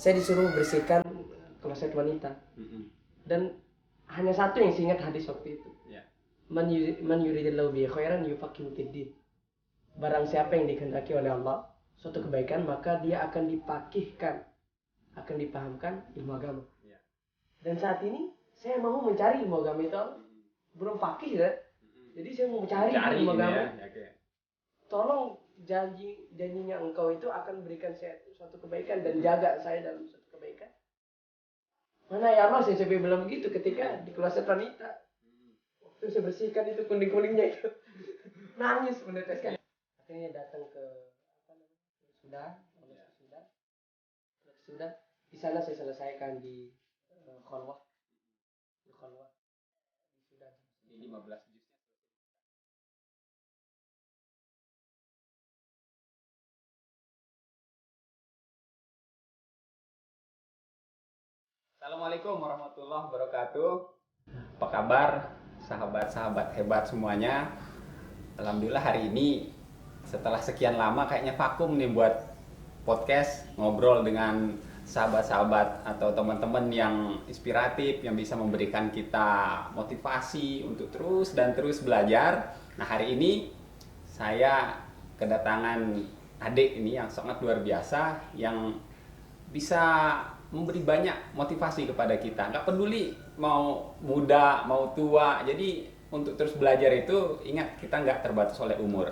saya disuruh bersihkan kloset wanita. Dan hanya satu yang saya ingat hadis waktu itu. Man yuridillahu bihi khairan yufaqihu fid-din. Barang siapa yang dikehendaki oleh Allah suatu kebaikan, maka dia akan dipakihkan, akan dipahamkan ilmu agama. Dan saat ini saya mau mencari ilmu agama itu, belum fakih ya. Jadi saya mau mencari ilmu agama. Tolong janjinya engkau itu akan berikan saya suatu kebaikan dan jaga saya dalam suatu kebaikan. Mana ya Allah, saya bilang begitu ketika di kloset wanita. Waktu saya bersihkan itu kuning-kuningnya itu. Nangis meneteskan. Akhirnya datang ke Sudan. Di sana saya selesaikan di Khalwah. Di Sudan. Di 15 juz. Assalamualaikum warahmatullahi wabarakatuh. Apa kabar sahabat-sahabat hebat semuanya? Alhamdulillah hari ini setelah sekian lama kayaknya vakum nih buat podcast ngobrol dengan sahabat-sahabat atau teman-teman yang inspiratif yang bisa memberikan kita motivasi untuk terus belajar. Nah, hari ini saya kedatangan adik ini yang sangat luar biasa yang bisa memberi banyak motivasi kepada kita. Nggak peduli mau muda, mau tua. Jadi untuk terus belajar itu ingat kita nggak terbatas oleh umur.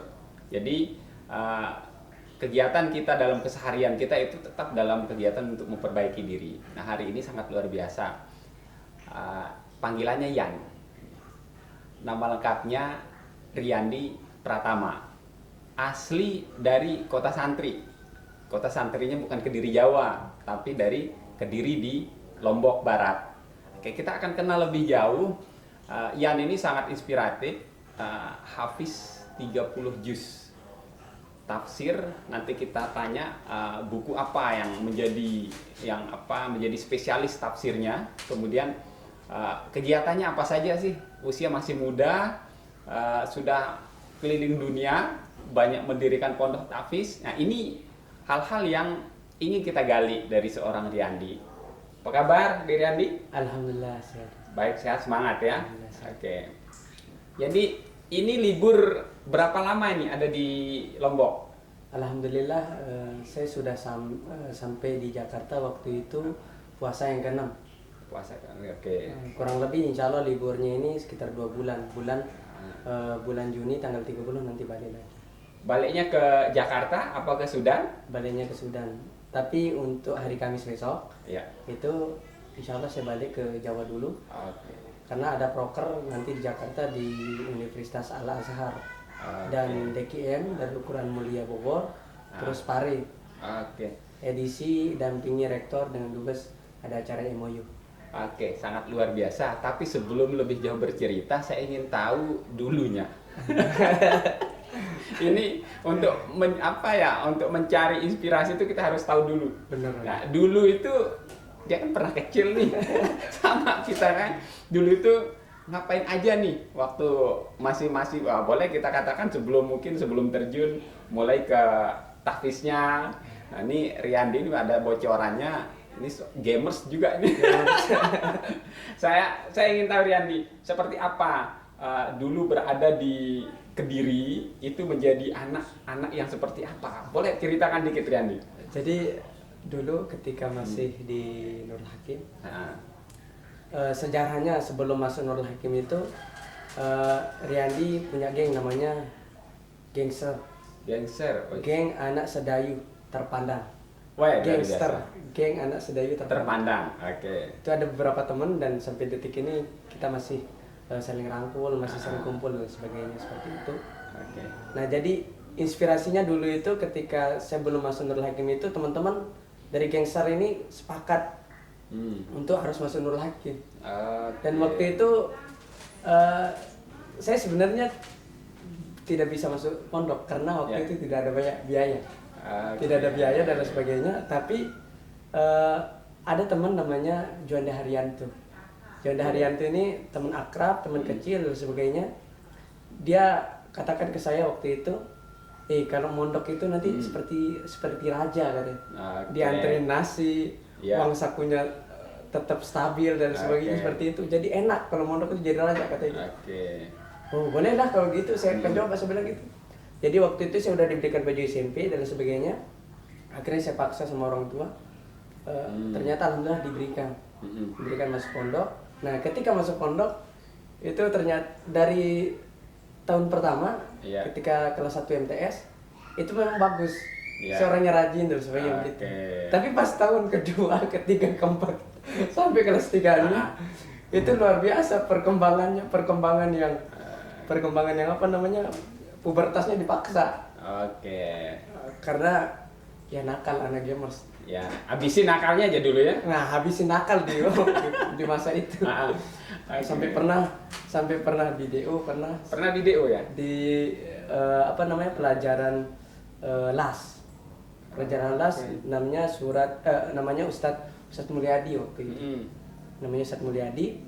Jadi kegiatan kita dalam keseharian kita itu tetap dalam kegiatan untuk memperbaiki diri. Nah, hari ini sangat luar biasa. Panggilannya Yan. Nama lengkapnya Riyandi Pratama. Asli dari Kota Santri. Kota Santrinya bukan Kediri Jawa, tapi dari Kediri di Lombok Barat. Oke, kita akan kenal lebih jauh. Yan ini sangat inspiratif, hafiz 30 juz tafsir. Nanti kita tanya buku apa yang menjadi spesialis tafsirnya. Kemudian kegiatannya apa saja sih? Usia masih muda, sudah keliling dunia, banyak mendirikan pondok tahfiz. Nah, ini hal-hal yang ingin kita gali dari seorang Riyandi. Apa kabar, Riyandi? Alhamdulillah sehat. Baik, sehat, semangat ya. Oke. Jadi ini libur berapa lama ini ada di Lombok? Alhamdulillah saya sudah sampai di Jakarta waktu itu puasa yang ke-6. Puasa kan, oke. Kurang lebih insya Allah liburnya ini sekitar 2 bulan. Bulan Juni tanggal 30 nanti balik lagi. Baliknya ke Jakarta apa ke Sudan? Baliknya ke Sudan. Tapi untuk hari Kamis besok, itu insya Allah saya balik ke Jawa dulu. Karena ada proker nanti di Jakarta di Universitas Al-Azhar dan DKM dari Ukuran Mulia Bogor, terus Pare. Edisi dampingi rektor dengan dubes ada acara MOU. Oke, sangat luar biasa. Tapi sebelum lebih jauh bercerita, saya ingin tahu dulunya. Ini untuk untuk mencari inspirasi itu kita harus tahu dulu. Benar. Nah, dulu itu dia kan pernah kecil nih, sama kita kan. Dulu itu ngapain aja nih waktu masih boleh kita katakan sebelum terjun mulai ke tahfiznya. Nah, ini Riyandi ini ada bocorannya. Ini gamers juga ini. Saya ingin tahu Riyandi seperti apa dulu berada di Kediri itu menjadi anak yang seperti apa? Boleh ceritakan dikit Riyandi. Jadi dulu ketika masih di Nurul Hakim, sejarahnya sebelum masuk Nurul Hakim itu Riyandi punya geng namanya Gangster. Geng anak sedayu terpandang. Gangster, geng anak sedayu terpandang. Oke. Itu ada beberapa teman dan sampai detik ini kita masih saling rangkul, masih saling kumpul dan sebagainya seperti itu. Nah, jadi inspirasinya dulu itu ketika saya belum masuk Nurul Hakim itu teman-teman dari Gangster ini sepakat untuk harus masuk Nurul Hakim. Dan waktu itu saya sebenarnya tidak bisa masuk pondok karena waktu itu tidak ada banyak biaya. Tidak ada biaya dan sebagainya, tapi ada teman namanya Juanda Haryanto. Juanda Haryanto ini teman akrab, teman kecil dan sebagainya. Dia katakan ke saya waktu itu, kalau mondok itu nanti seperti raja katanya. Dianterin nasi, Yeah. uang sakunya tetap stabil dan sebagainya seperti itu. Jadi enak kalau mondok itu jadi raja katanya. Oh boleh lah kalau gitu, saya akan coba, saya bilang gitu. Jadi waktu itu saya udah diberikan baju SMP dan sebagainya. Akhirnya saya paksa sama orang tua. Ternyata alhamdulillah diberikan masuk pondok. Nah ketika masuk pondok itu ternyata dari tahun pertama ketika kelas 1 MTS itu memang bagus. Seorangnya rajin terus sebagainya gitu. Tapi pas tahun kedua, ketiga, keempat sampai kelas 3-nya itu luar biasa perkembangan yang apa namanya, pubertasnya dipaksa. Karena ya nakal anak gamers. Ya, habisin nakalnya aja dulu ya. Nah, habisin nakal dia di masa itu. Sampai pernah di DO, pernah di DO ya? Di apa namanya, pelajaran las. Pelajaran las namanya Ustadz Mulyadi waktu itu. Namanya Ustadz Mulyadi.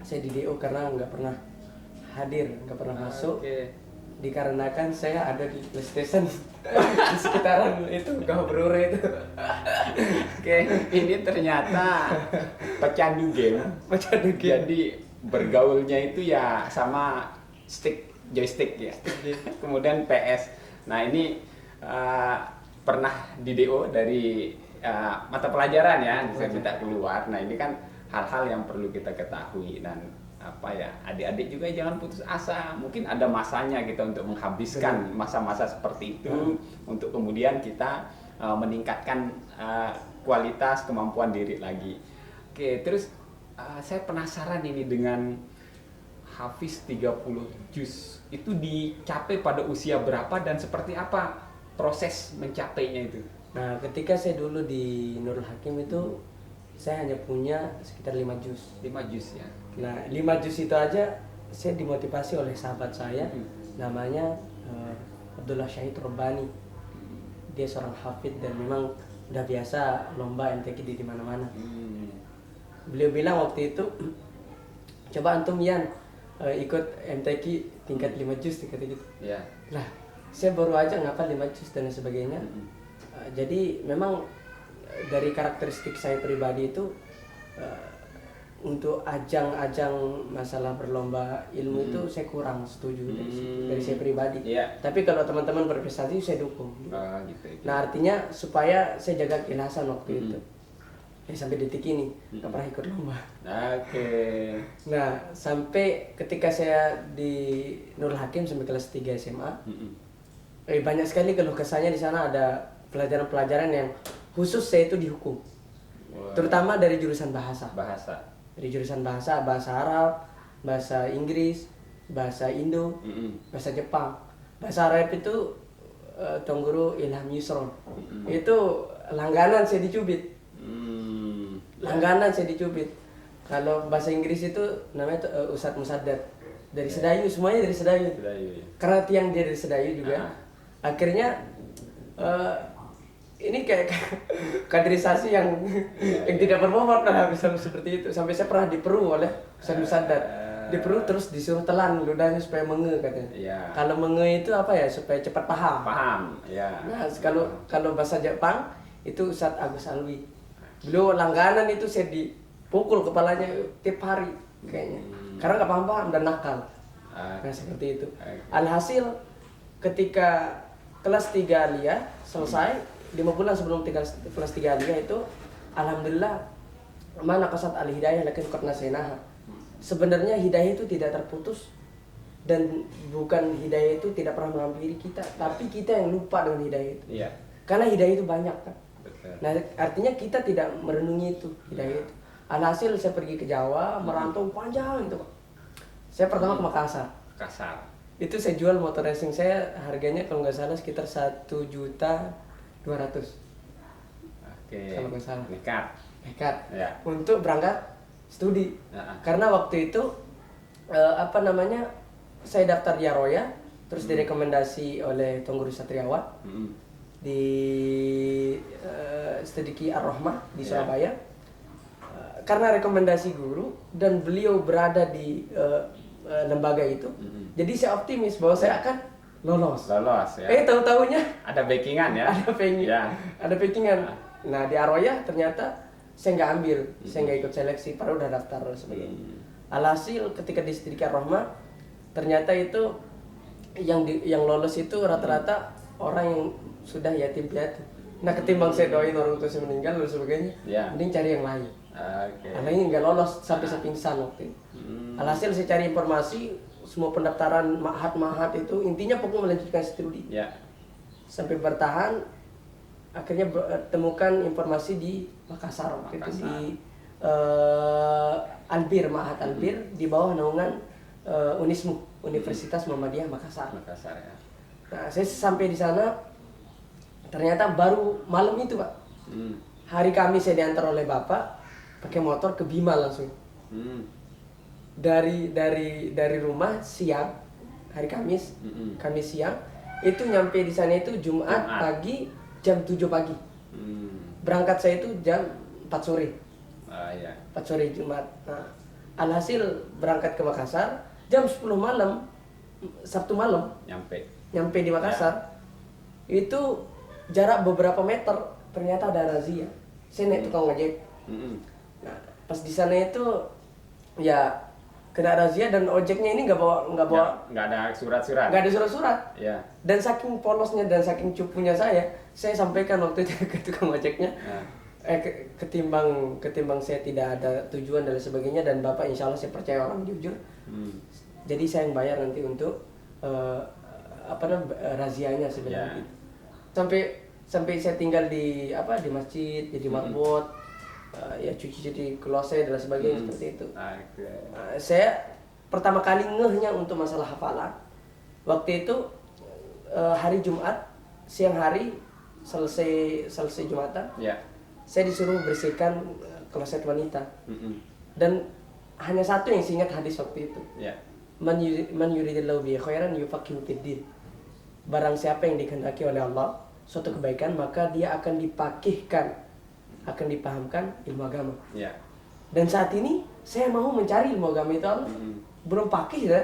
Saya di DO karena nggak pernah hadir, nggak pernah masuk. Dikarenakan saya ada di PlayStation di sekitaran itu Gabrure itu. Ini ternyata pecandu game. Jadi bergaulnya itu ya sama joystick ya. Kemudian PS. Nah ini pernah di DO dari mata pelajaran ya, saya minta keluar. Nah ini kan hal-hal yang perlu kita ketahui, dan apa ya, adik-adik juga jangan putus asa. Mungkin ada masanya kita untuk menghabiskan masa-masa seperti itu untuk kemudian kita meningkatkan kualitas kemampuan diri lagi. Terus saya penasaran ini dengan Hafiz 30 juz itu dicapai pada usia berapa dan seperti apa proses mencapainya itu? Nah, ketika saya dulu di Nurul Hakim itu saya hanya punya sekitar 5 juz. 5 juz ya. Nah, 5 juz itu aja saya dimotivasi oleh sahabat saya, namanya Abdullah Syahid Robbani. Dia seorang hafid dan memang udah biasa lomba MTQ di mana-mana. Beliau bilang waktu itu, coba antum Yan ikut MTQ tingkat 5 juz kata gitu. Lah, saya baru aja ngapal 5 juz dan sebagainya. Jadi memang dari karakteristik saya pribadi itu untuk ajang-ajang masalah berlomba ilmu itu saya kurang setuju dari saya pribadi. Tapi kalau teman-teman berprestasi saya dukung. Gitu. Nah artinya supaya saya jaga keikhlasan waktu itu. Sampai detik ini nggak pernah ikut lomba. Nah sampai ketika saya di Nurul Hakim sampai kelas 3 SMA, banyak sekali keluh kesahnya di sana. Ada pelajaran-pelajaran yang khusus saya itu dihukum. Terutama dari jurusan bahasa. Dari jurusan bahasa Arab, bahasa Inggris, bahasa Indo, bahasa Jepang. Bahasa Arab itu Tongguru Ilham Yusron. Itu langganan saya dicubit. Kalau bahasa Inggris itu namanya Ustadz Musaddad. Dari Sedayu, semuanya dari Sedayu. Karena tiang dia dari Sedayu juga. Akhirnya ini kayak kaderisasi yang tidak berbobot lah, misalnya seperti itu. Sampai saya pernah diperu oleh Ustadz Musaddad. Diperu terus disuruh telan ludahnya supaya menge katanya. Kalau menge itu apa ya, supaya cepat paham. Nah kalau bahasa Jepang itu Ustadz Agus Alwi. Beliau langganan itu saya dipukul kepalanya tiap hari kayaknya. Karena nggak paham-paham dan nakal. Nah seperti itu. Alhasil ketika kelas 3 aliyah selesai, 5 bulan sebelum kelas 3 aliyah itu, alhamdulillah mana kasat al hidayah lakin qad nasainaha. Sebenarnya hidayah itu tidak terputus, dan bukan hidayah itu tidak pernah menghampiri kita, tapi kita yang lupa dengan hidayah itu. Karena hidayah itu banyak kan. Nah artinya kita tidak merenungi itu hidayah itu. Alhasil saya pergi ke Jawa, merantau panjang itu Pak. Saya pertama ke Makassar. Itu saya jual motor racing saya, harganya kalau nggak salah sekitar 1.200.000. Kalau nggak salah. Nekat. Untuk berangkat studi. Karena waktu itu saya daftar di Aroya, terus direkomendasi oleh Tungguru Satriawan di Studi Ar-Rahmah di Surabaya. Karena rekomendasi guru dan beliau berada di lembaga itu, jadi saya optimis bahwa saya akan lolos ya. Tahu-tahunya ada backingan ya. Ada backingan. Nah di Aroya ternyata saya nggak ambil, saya nggak ikut seleksi, padahal udah daftar dan sebagainya. Alhasil ketika di Sidika Rohmah, ternyata itu yang lolos itu rata-rata orang yang sudah yatim piatu. Nah ketimbang saya doain orang tua saya meninggal dan sebagainya, mending cari yang lain. Karena ini nggak lolos sampai saya pingsan waktu itu. Alhasil saya cari informasi, semua pendaftaran mahat itu intinya pokoknya melanjutkan studi. Sampai bertahan, akhirnya temukan informasi di Makassar waktu itu di Albir, Mahat Albir di bawah naungan Unismu, Universitas Muhammadiyah Makassar. Ya. Nah, saya sampai di sana ternyata baru malam itu, Pak. Hari Kamis saya diantar oleh Bapak pakai motor ke Bima langsung. Dari rumah siang hari Kamis, Kamis siang itu nyampe di sana itu Jumat pagi jam 7 pagi. Berangkat saya itu jam 4 sore. 4 sore Jumat. Nah, alhasil berangkat ke Makassar jam 10 malam, Sabtu malam. Nyampe di Makassar. Itu jarak beberapa meter ternyata ada razia. Saya naik tukang ojek. Nah, pas di sana itu ya kena razia dan ojeknya ini nggak ada surat-surat. Nggak ada surat-surat. Dan saking polosnya dan saking cupunya saya sampaikan waktu itu ke tukang ojeknya. Ketimbang saya tidak ada tujuan dan sebagainya, dan Bapak insya Allah saya percaya orang jujur. Jadi saya yang bayar nanti untuk razianya sebenarnya. Sampai saya tinggal di masjid, jadi marbot, ya cuci kloset dan sebagainya seperti itu. Saya pertama kali ngehnya untuk masalah hafalan waktu itu hari Jumat siang hari selesai Jumatan. Saya disuruh bersihkan kloset wanita. Dan hanya satu yang saya ingat hadis waktu itu. Man yuridillahu bihi khairan yufaqihu fiddin. Barang siapa yang dikehendaki oleh Allah suatu kebaikan, maka dia akan dipakihkan, akan dipahamkan ilmu agama. Dan saat ini saya mau mencari ilmu agama itu Allah. Belum pakih ya.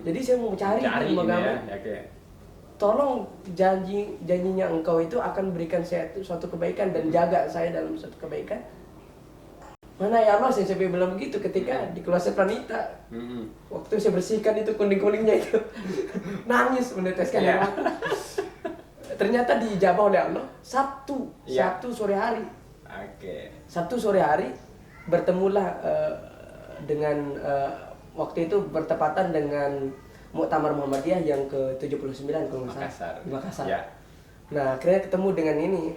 Jadi saya mau mencari ilmu agama. Tolong janjinya engkau itu akan berikan saya suatu kebaikan dan jaga saya dalam suatu kebaikan. Mana ya Allah, saya bilang begitu ketika di kloset wanita. Waktu saya bersihkan itu kuning-kuningnya itu nangis meneteskan air mata. Ternyata dijabah oleh Allah Sabtu sore hari. Sabtu sore hari bertemulah dengan waktu itu bertepatan dengan Muktamar Muhammadiyah yang ke-79 kalau nggak salah di Makassar. Nah, akhirnya ketemu dengan ini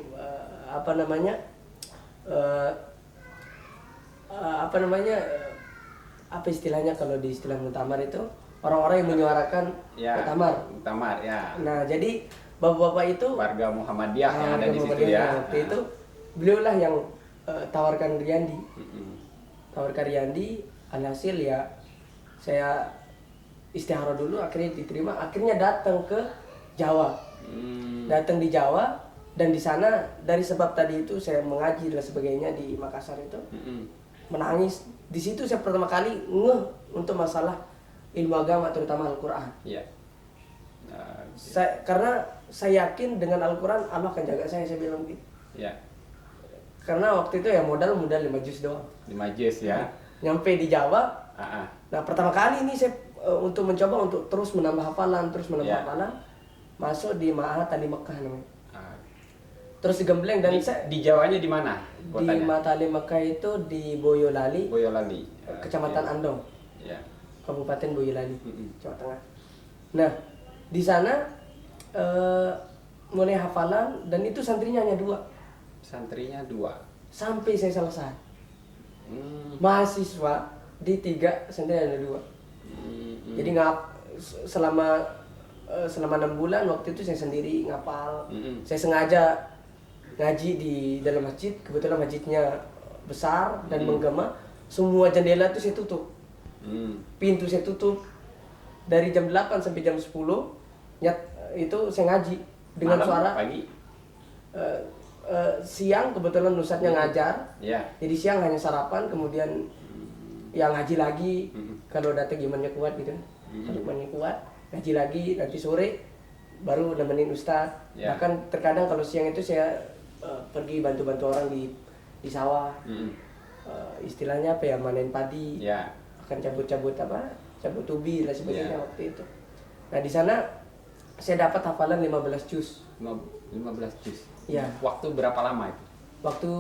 apa istilahnya kalau di istilah Muktamar itu orang-orang yang menyuarakan Muktamar. Nah, jadi bapak-bapak itu warga Muhammadiyah yang ada di situ ya. Waktu itu beliaulah yang tawarkan Riyandi. Alhasil ya saya istihara dulu, akhirnya diterima, akhirnya datang ke Jawa. Datang di Jawa, dan di sana dari sebab tadi itu saya mengaji dan sebagainya di Makassar itu. Menangis. Di situ saya pertama kali ngeh untuk masalah ilmu agama, terutama Al-Qur'an. Karena saya yakin dengan Al-Qur'an Allah akan jaga saya bilang gitu. Karena waktu itu ya modal 5 juz doang. 5 juz ya. Nyampe di Jawa. Nah, pertama kali ini saya untuk mencoba untuk terus menambah hafalan, masuk di Ma'had Tani Mekah namanya. Terus digembleng dan di Jawanya di mana? Kotanya? Di Ma'had Tani Mekah itu di Boyolali. Kecamatan Andong. Kabupaten Boyolali, Jawa Tengah. Nah, di sana mulai hafalan, dan itu santrinya hanya 2. Sampai saya selesai. Mahasiswa di 3, santrinya hanya 2. Jadi selama 6 bulan waktu itu saya sendiri ngapal. Saya sengaja ngaji di dalam masjid, kebetulan masjidnya besar dan menggema. Semua jendela itu saya tutup. Pintu saya tutup. Dari jam 8 sampai jam 10 itu saya ngaji dengan malam, suara pagi. Siang kebetulan ustadznya ngajar. Jadi siang hanya sarapan, kemudian yang ngaji lagi. Kalau datang imannya kuat gitu. Kalau imannya kuat, ngaji lagi, nanti sore baru nemenin ustadz. Bahkan terkadang kalau siang itu saya pergi bantu-bantu orang di di sawah. Istilahnya apa ya, manen padi. Akan cabut-cabut ubi dan sebagainya waktu itu. Nah di sana saya dapat hafalan 15 juz. 15 juz. Ya. Waktu berapa lama itu? Waktu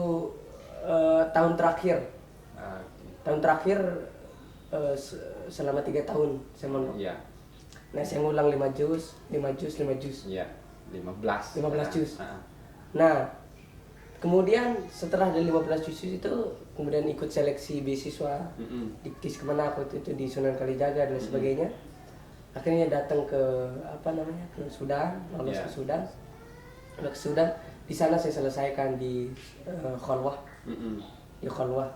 tahun terakhir. Tahun terakhir selama 3 tahun saya mondok. Nah saya ngulang 5 juz. Iya. 15 juz. Nah kemudian setelah dari 15 juz itu kemudian ikut seleksi beasiswa di KIS kemana aku itu di Sunan Kalijaga dan sebagainya. Akhirnya datang ke ke Sudan, lolos ke Sudan. Di sana saya selesaikan di Khalwah. Di Khalwah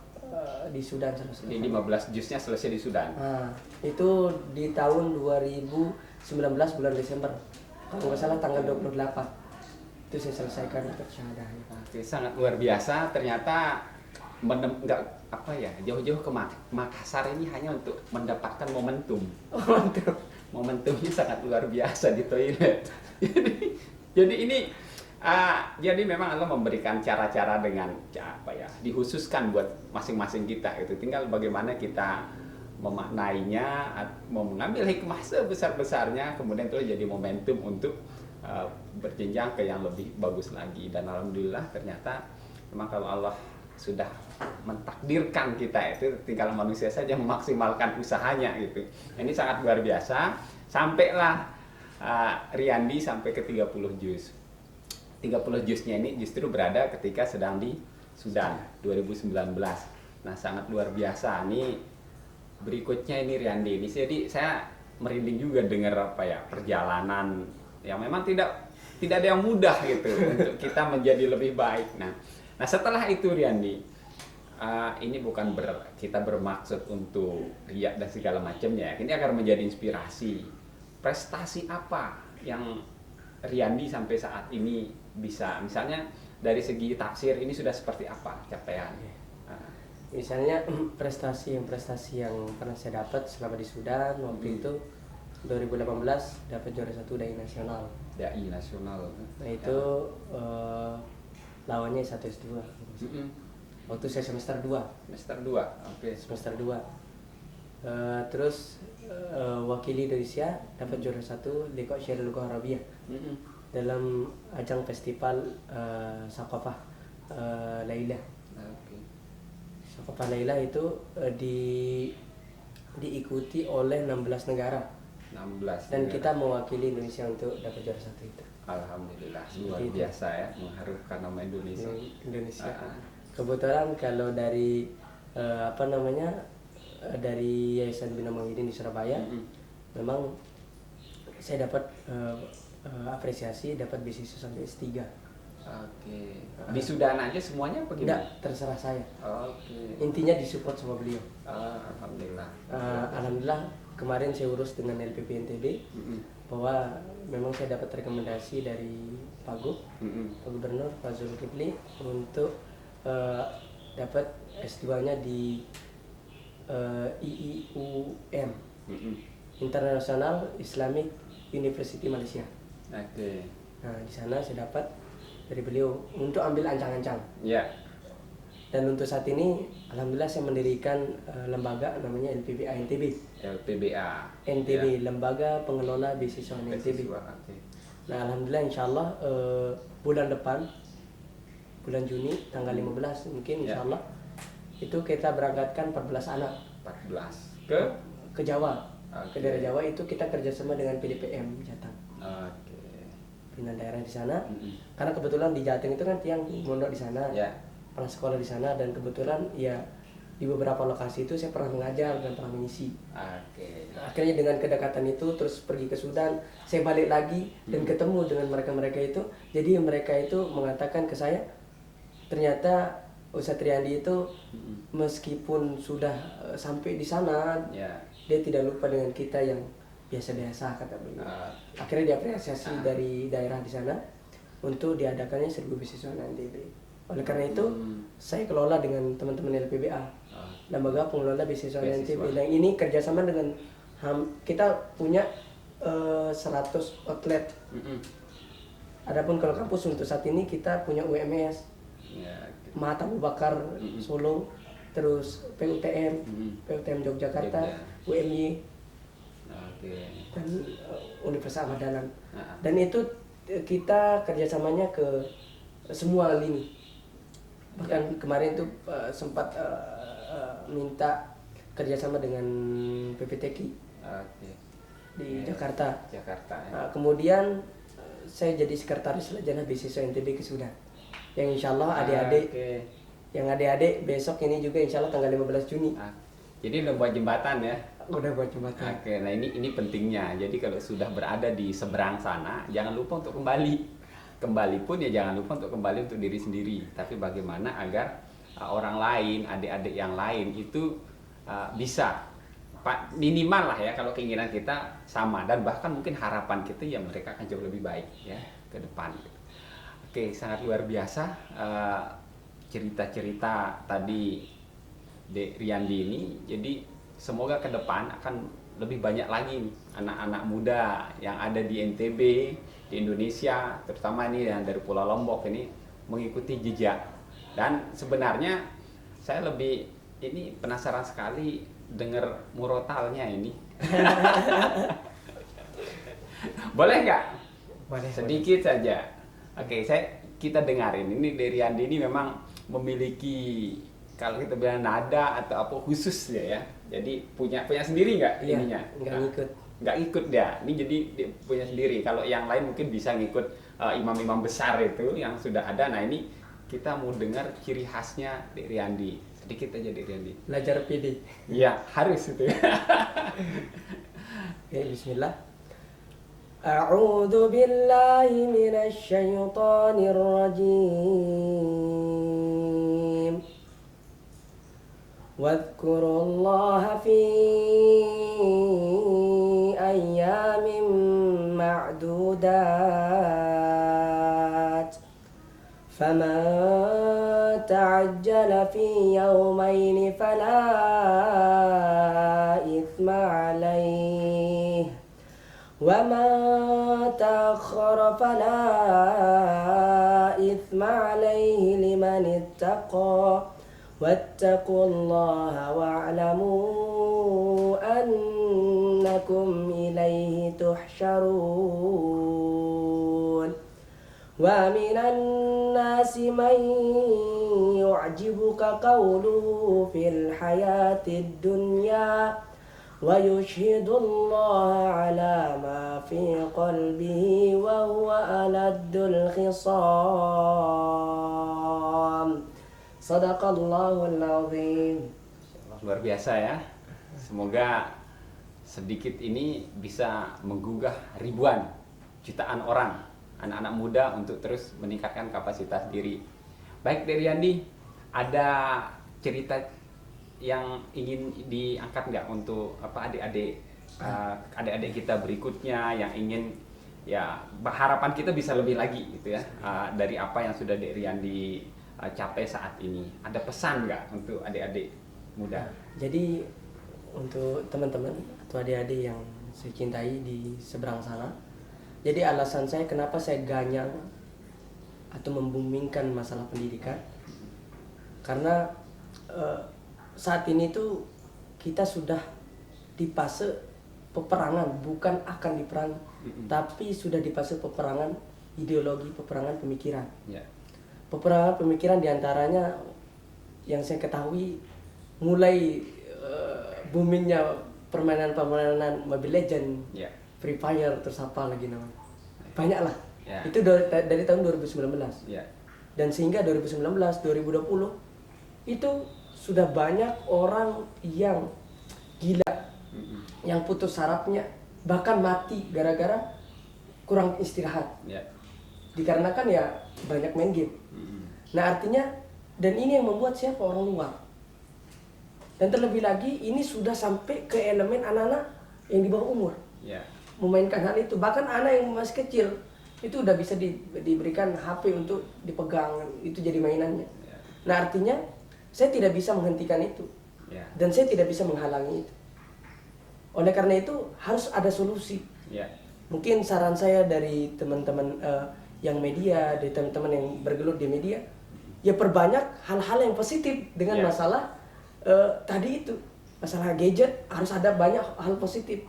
di Sudan selesai. Jadi 15 jusnya selesai di Sudan. Nah, itu di tahun 2019 bulan Desember. Kalau nggak salah tanggal 28. Itu saya selesaikan untuk syahadahnya. Oke, sangat luar biasa. Ternyata jauh-jauh ke Makassar ini hanya untuk mendapatkan momentum. Momentumnya sangat luar biasa di toilet. Jadi ini jadi memang Allah memberikan cara-cara dengan dikhususkan buat masing-masing kita itu. Tinggal bagaimana kita memaknainya, mau mengambil hikmah sebesar-besarnya, kemudian itu jadi momentum untuk berjenjang ke yang lebih bagus lagi. Dan alhamdulillah ternyata memang kalau Allah sudah mentakdirkan kita itu, tinggal manusia saja memaksimalkan usahanya gitu. Ini sangat luar biasa. Sampailah Riyandi sampai ke 30 juz. 30 juznya ini justru berada ketika sedang di Sudan 2019. Nah sangat luar biasa. Ini berikutnya ini Riyandi ini. Jadi saya merinding juga dengar perjalanan yang memang tidak ada yang mudah gitu untuk kita menjadi lebih baik. Nah setelah itu Riyandi, ini bukan kita bermaksud untuk riak dan segala macamnya. Ini akan menjadi inspirasi. Prestasi apa yang Riyandi sampai saat ini bisa, misalnya dari segi tafsir ini sudah seperti apa capaiannya? Misalnya prestasi yang pernah saya dapat selama di Sudan waktu itu 2018 dapat juara 1 dai nasional. Dai nasional. Nah itu lawannya S1 S2. Waktu saya semester 2. Semester 2. Oke. Semester 2. Terus wakili Indonesia dapat juara 1 Liqa Syairul Lughah Arabiyah. Dalam ajang festival Saqafah Laila. Saqafah Laila itu diikuti oleh 16 negara. 16 dan negara. Kita mewakili Indonesia untuk dapat juara 1 itu. Alhamdulillah, luar biasa ya, mengharumkan nama Indonesia. Kebetulan kalau dari dari Yayasan Bina Muhyiddin di Surabaya, memang saya dapat apresiasi, dapat beasiswa sampai S3. Oke. Di Sudan aja semuanya apa gimana? Tidak, terserah saya. Oke. Intinya disupport sama beliau. Alhamdulillah. Alhamdulillah kemarin saya urus dengan LPP NTB bahwa memang saya dapat rekomendasi dari Pak Gubernur Pak Zulkifli untuk dapat S2-nya di IIUM, International Islamic University Malaysia. Oke. Nah di sana saya dapat dari beliau untuk ambil ancang-ancang. Ya. Dan untuk saat ini, alhamdulillah saya mendirikan lembaga namanya LPBA NTB. LPBA. NTB, ya. Lembaga Pengelola Beasiswa NTB. Okay. Nah alhamdulillah insyaallah bulan depan, bulan Juni tanggal 15 mungkin insyaallah itu kita berangkatkan 14 anak. 14 ke Jawa. Ke daerah Jawa itu kita kerjasama dengan PDPM Jateng. Pimpinan daerah di sana. Karena kebetulan di Jateng itu kan tiang mondok di sana. Pernah sekolah di sana dan kebetulan ya di beberapa lokasi itu saya pernah mengajar dan pernah mengisi. Akhirnya dengan kedekatan itu terus pergi ke Sudan, saya balik lagi dan ketemu dengan mereka-mereka itu. Jadi mereka itu mengatakan ke saya, ternyata Ustadz Riyandi itu meskipun sudah sampai di sana, dia tidak lupa dengan kita yang biasa-biasa, kata beliau. Akhirnya diapresiasi dari daerah di sana untuk diadakannya 1000 beasiswa NTB. Oleh karena itu, saya kelola dengan teman-teman LPBA, Lembaga Pengelola Beasiswa NTB. Dan ini kerjasama dengan kita punya 100 outlet. Adapun kalau kampus untuk saat ini kita punya UMS. Mahat Abu Bakar Solo, terus PUTM, PUTM Yogyakarta, UMY, dan Universitas Ahmad Dahlan. Dan itu kita kerjasamanya ke semua lini. Bahkan kemarin tuh sempat minta kerjasama dengan PPTQ di Jakarta. Kemudian saya jadi sekretaris Lajnah Beasiswa NTB ke Sudan. Yang insya Allah adik-adik besok ini juga insya Allah tanggal 15 Juni. Jadi udah buat jembatan ya? Udah buat jembatan. Nah ini pentingnya. Jadi kalau sudah berada di seberang sana, jangan lupa untuk kembali. Kembali pun ya jangan lupa untuk kembali untuk diri sendiri. Tapi bagaimana agar orang lain, adik-adik yang lain itu bisa minimal lah ya, kalau keinginan kita sama dan bahkan mungkin harapan kita ya mereka akan jauh lebih baik ya ke depan. Oke, sangat luar biasa cerita-cerita tadi Dek Riyandi ini. Jadi semoga ke depan akan lebih banyak lagi nih anak-anak muda yang ada di NTB, di Indonesia, terutama ini yang dari Pulau Lombok ini mengikuti jejak. Dan sebenarnya saya lebih ini penasaran sekali dengar murotalnya ini. Boleh nggak? Boleh. Sedikit saja. Oke, kita dengarin. Ini dari Riyandi ini memang memiliki, kalau kita bilang nada atau apa khusus ya. Jadi punya sendiri nggak ininya? Nggak ikut dia. Ini jadi dia punya sendiri. Kalau yang lain mungkin bisa ngikut imam-imam besar itu yang sudah ada. Nah ini kita mau dengar ciri khasnya Dek Riyandi. Sedikit aja Dek Riyandi. Belajar PD. Iya, harus itu. Oke, bismillah. A'udzu billahi minasy syaithanir rajim. Wadhkurullaha fi ayyamin ma'dudat. Faman ta'ajjala fi yawmayn fala ithma 'alayhi. وَمَا تَأَخَّرَ فَلَا إِثْمَ عَلَيْهِ لِمَنِ اتَّقَى وَاتَّقُوا اللَّهَ وَاعْلَمُوا أَنَّكُمْ إِلَيْهِ تُحْشَرُونَ وَمِنَ النَّاسِ مَن يُعْجِبُكَ قَوْلُهُ فِي الْحَيَاةِ الدُّنْيَا وَيُشْهِدُ اللَّهَ عَلَى مَا فِي قَلْبِهِ وَهُوَ أَلَدُّ الْخِصَامِ. Sadaqallahul azim. Luar biasa ya. Semoga sedikit ini bisa menggugah ribuan, jutaan orang, anak-anak muda untuk terus meningkatkan kapasitas diri. Baik Dek Riyandi, ada cerita yang ingin diangkat nggak untuk adik-adik kita berikutnya yang ingin ya harapan kita bisa lebih lagi gitu ya dari apa yang sudah Dek Riyandi capai saat ini. Ada pesan nggak untuk adik-adik muda? Jadi untuk teman-teman atau adik-adik yang saya cintai di seberang sana, jadi alasan saya kenapa saya ganyang atau membumingkan masalah pendidikan karena saat ini tuh kita sudah di fase peperangan, bukan akan diperangi, tapi sudah di fase peperangan ideologi, peperangan pemikiran. Peperangan pemikiran diantaranya yang saya ketahui mulai boomingnya permainan Mobile Legends, Free Fire, terus apa lagi namanya, banyak lah. Itu dari tahun 2019. Dan sehingga 2019, 2020 itu sudah banyak orang yang gila, yang putus sarafnya, bahkan mati gara-gara kurang istirahat. Dikarenakan ya banyak main game. Nah artinya, dan ini yang membuat siapa? Orang luar. Dan terlebih lagi ini sudah sampai ke elemen anak-anak yang di bawah umur memainkan hal itu. Bahkan anak yang masih kecil itu udah bisa diberikan HP untuk dipegang, itu jadi mainannya. Nah artinya saya tidak bisa menghentikan itu, dan saya tidak bisa menghalangi itu. Oleh karena itu harus ada solusi. Mungkin saran saya dari teman-teman yang media, dari teman-teman yang bergelut di media, ya perbanyak hal-hal yang positif dengan masalah tadi itu, masalah gadget harus ada banyak hal positif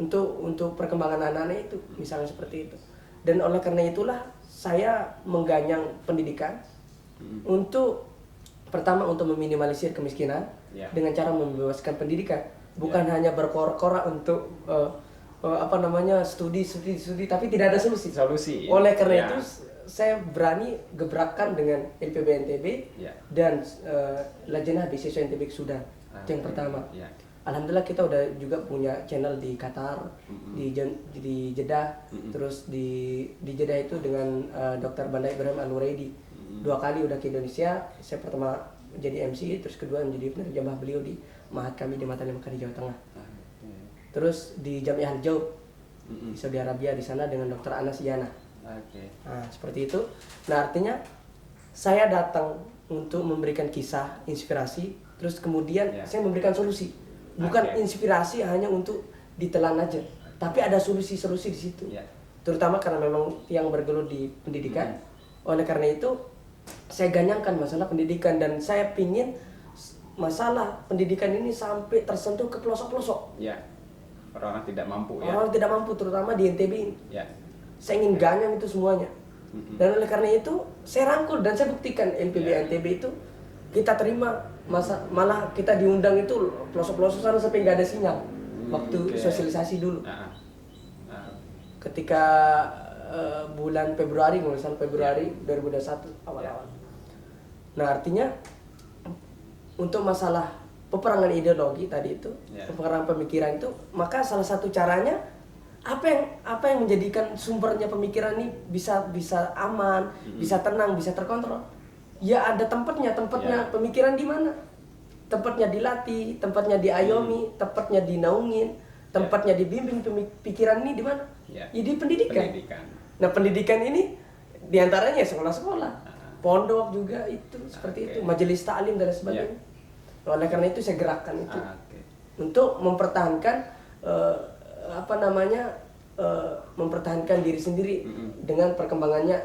untuk perkembangan anak-anak itu, misalnya seperti itu. Dan oleh karena itulah saya mengganyang pendidikan untuk pertama untuk meminimalisir kemiskinan dengan cara membebaskan pendidikan, bukan hanya berkor-korak untuk studi tapi tidak ada solusi. Oleh karena itu saya berani gebrakan dengan LPB NTB dan Lajnah Beasiswa NTB Sudan. Itu yang pertama. Alhamdulillah kita udah juga punya channel di Qatar, di Jeddah, terus di Jeddah itu dengan Dr. Banda Ibrahim Al-Nuraidi. 2 kali udah ke Indonesia. Saya pertama jadi MC, terus kedua menjadi penerjemah beliau di Mahat kami di Matalim Mekah di Jawa Tengah. Terus di Jamiah Al-Jaub di Saudi Arabia, di sana dengan Dr. Anas Yana. Nah, seperti itu. Nah, artinya saya datang untuk memberikan kisah, inspirasi, terus kemudian saya memberikan solusi. Bukan inspirasi hanya untuk ditelan aja, tapi ada solusi-solusi di situ. Terutama karena memang yang bergelut di pendidikan. Oleh karena itu, saya ganyangkan masalah pendidikan dan saya pingin masalah pendidikan ini sampai tersentuh ke pelosok-pelosok. Orang-orang tidak mampu. Orang tidak mampu, terutama di NTB ini. Saya ingin ganyang itu semuanya. Dan oleh karena itu, saya rangkul dan saya buktikan LPB NTB itu kita terima, malah kita diundang itu pelosok-pelosok sana sampai nggak ada sinyal waktu sosialisasi dulu. Ketika bulan Februari, misalnya Februari 2021 awal-awal. Nah, artinya untuk masalah peperangan ideologi tadi itu, peperangan pemikiran itu, maka salah satu caranya apa yang menjadikan sumbernya pemikiran ini bisa aman, bisa tenang, bisa terkontrol. Ya ada tempatnya pemikiran di mana? Tempatnya dilatih, tempatnya diayomi, tempatnya dinaungin, tempatnya dibimbing pikiran ini di mana? Ya di pendidikan. Nah, pendidikan ini diantaranya sekolah-sekolah, pondok juga itu seperti itu, majelis taklim dan sebagainya. Oleh karena itu saya gerakkan itu untuk mempertahankan mempertahankan diri sendiri dengan perkembangannya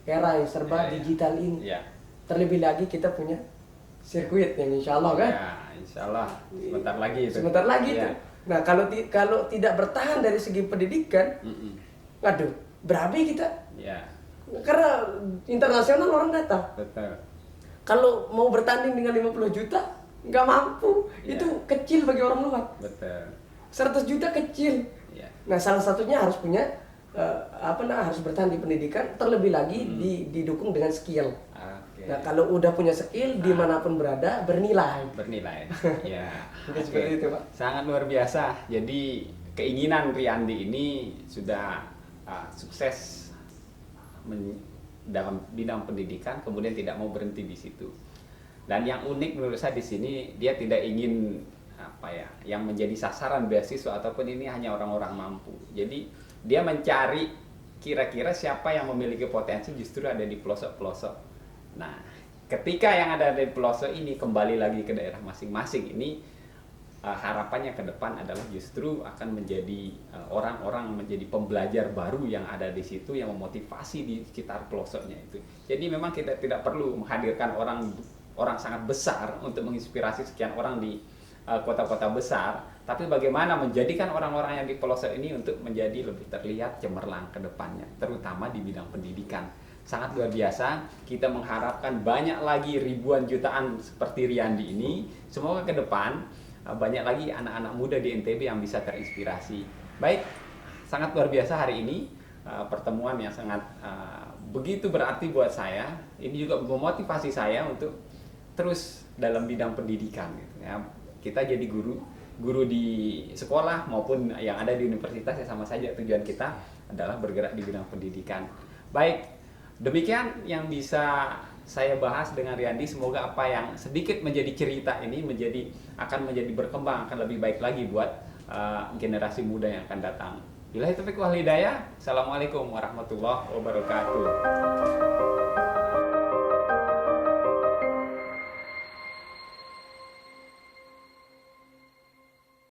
era yang serba digital ini. Terlebih lagi kita punya sirkuit yang insya Allah kan? Insya Allah sebentar lagi itu. Sebentar lagi itu. Nah, kalau tidak bertahan dari segi pendidikan, waduh, berabe kita. Karena internasional orang datang. Betul. Kalau mau bertanding dengan 50 juta, nggak mampu. Itu kecil bagi orang luar. Betul. 100 juta kecil. Nah, salah satunya harus punya harus bertahan di pendidikan, terlebih lagi didukung dengan skill. Nah, kalau udah punya skill dimanapun berada bernilai. Seperti itu, Pak. Sangat luar biasa. Jadi keinginan Riyandi ini sudah sukses dalam bidang pendidikan, kemudian tidak mau berhenti di situ. Dan yang unik menurut saya di sini, dia tidak ingin yang menjadi sasaran beasiswa ataupun ini hanya orang-orang mampu. Jadi dia mencari kira-kira siapa yang memiliki potensi justru ada di pelosok-pelosok. Nah, ketika yang ada di pelosok ini kembali lagi ke daerah masing-masing, ini harapannya ke depan adalah justru akan menjadi orang-orang menjadi pembelajar baru yang ada di situ, yang memotivasi di sekitar pelosoknya itu. Jadi memang kita tidak perlu menghadirkan orang sangat besar untuk menginspirasi sekian orang di kota-kota besar, tapi bagaimana menjadikan orang-orang yang di pelosok ini untuk menjadi lebih terlihat cemerlang ke depannya, terutama di bidang pendidikan. Sangat luar biasa, kita mengharapkan banyak lagi ribuan jutaan seperti Riyandi ini. Semoga ke depan banyak lagi anak-anak muda di NTB yang bisa terinspirasi. Baik, sangat luar biasa hari ini, pertemuan yang sangat begitu berarti buat saya. Ini juga memotivasi saya untuk terus dalam bidang pendidikan gitu ya. Kita jadi guru di sekolah maupun yang ada di universitas, ya sama saja tujuan kita adalah bergerak di bidang pendidikan. Baik, demikian yang bisa saya bahas dengan Riyandi. Semoga apa yang sedikit menjadi cerita ini akan menjadi berkembang, akan lebih baik lagi buat generasi muda yang akan datang. Billahi taufiq wal hidayah. Assalamualaikum warahmatullahi wabarakatuh.